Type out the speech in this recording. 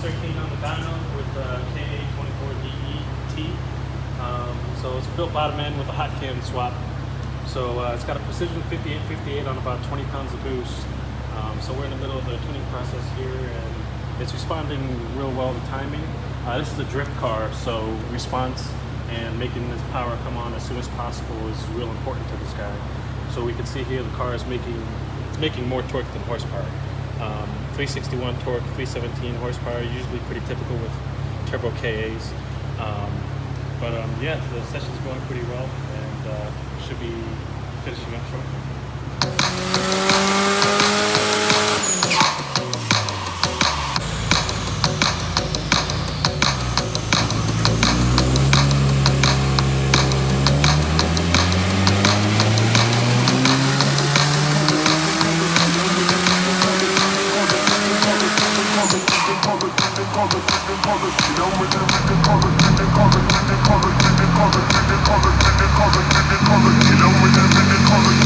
13 on the dyno with KA24DET. So it's built bottom end with a hot cam swap. So it's got a precision 5858 on about 20 pounds of boost. So we're in the middle of the tuning process here, and it's responding real well to timing. This is a drift car, so response and making this power come on as soon as possible is real important to this guy. So we can see here the car is making more torque than horsepower. 361 torque, 317 horsepower, usually pretty typical with turbo KAs. Yeah, the session's going pretty well, and should be finishing up shortly. You know,